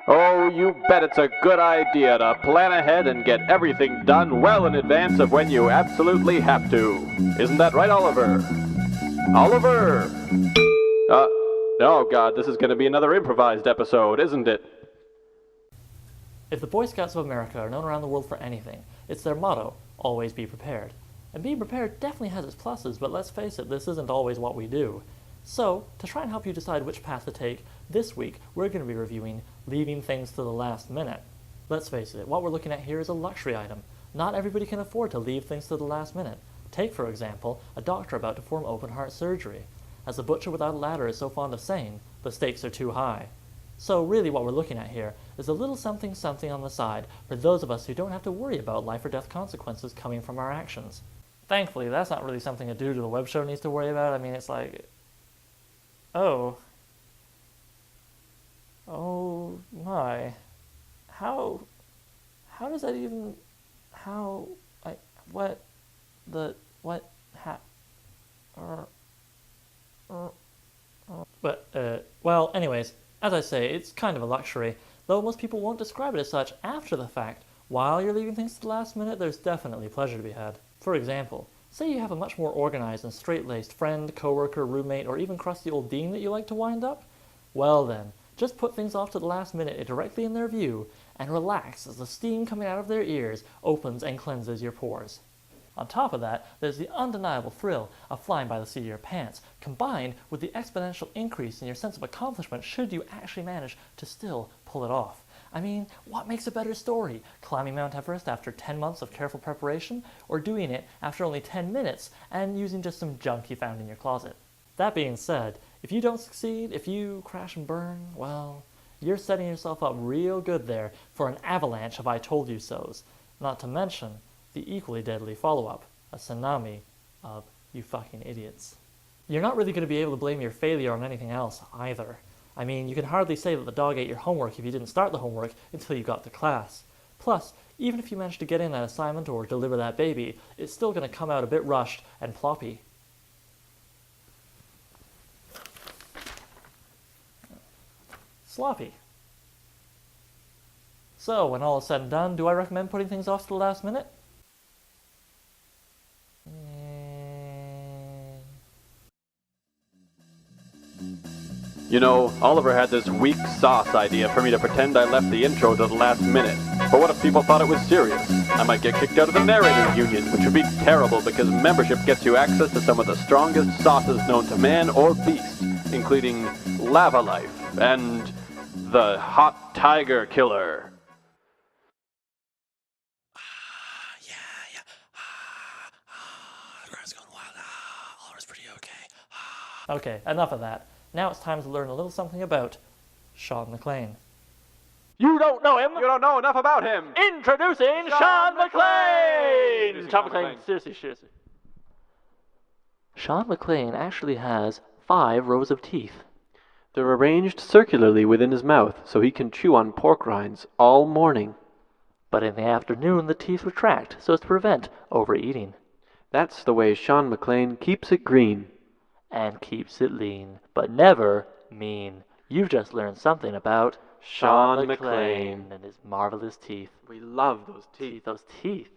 Oh, you bet it's a good idea to plan ahead and get everything done well in advance of when you absolutely have to. Isn't that right, Oliver? Oliver! Oh God, this is going to be another improvised episode, isn't it? If the Boy Scouts of America are known around the world for anything, it's their motto, always be prepared. And being prepared definitely has its pluses, but let's face it, this isn't always what we do. So, to try and help you decide which path to take, this week we're going to be reviewing leaving things to the last minute. Let's face it, what we're looking at here is a luxury item. Not everybody can afford to leave things to the last minute. Take, for example, a doctor about to perform open heart surgery. As the butcher without a ladder is so fond of saying, the stakes are too high. So really what we're looking at here is a little something something on the side for those of us who don't have to worry about life or death consequences coming from our actions. Thankfully, that's not really something a dude with a web show needs to worry about. I mean, it's like, oh my, how does that even, well, anyways, as I say, it's kind of a luxury, though most people won't describe it as such after the fact. While you're leaving things to the last minute, there's definitely pleasure to be had. For example, say you have a much more organized and straight-laced friend, coworker, roommate, or even crusty old dean that you like to wind up. Well then, just put things off to the last minute directly in their view, and relax as the steam coming out of their ears opens and cleanses your pores. On top of that, there's the undeniable thrill of flying by the seat of your pants, combined with the exponential increase in your sense of accomplishment should you actually manage to still pull it off. I mean, what makes a better story? Climbing Mount Everest after 10 months of careful preparation, or doing it after only 10 minutes and using just some junk you found in your closet? That being said, if you don't succeed, if you crash and burn, well, you're setting yourself up real good there for an avalanche of I told you so's. Not to mention the equally deadly follow-up, a tsunami of you fucking idiots. You're not really going to be able to blame your failure on anything else either. I mean, you can hardly say that the dog ate your homework if you didn't start the homework until you got to class. Plus, even if you manage to get in that assignment or deliver that baby, it's still going to come out a bit rushed and ploppy. Sloppy. So, when all is said and done, do I recommend putting things off to the last minute? You know, Oliver had this weak sauce idea for me to pretend I left the intro to the last minute. But what if people thought it was serious? I might get kicked out of the narrators union, which would be terrible because membership gets you access to some of the strongest sauces known to man or beast, including Lava Life and the Hot Tiger Killer. Okay, enough of that. Now it's time to learn a little something about Sean McClane. You don't know him? You don't know enough about him! Introducing Sean McClane! Sean McClane, seriously. Sean McClane actually has 5 rows of teeth. They're arranged circularly within his mouth so he can chew on pork rinds all morning. But in the afternoon, the teeth retract so as to prevent overeating. That's the way Sean McClane keeps it green. And keeps it lean, but never mean. You've just learned something about Sean McClane and his marvelous teeth. We love those teeth. Those teeth.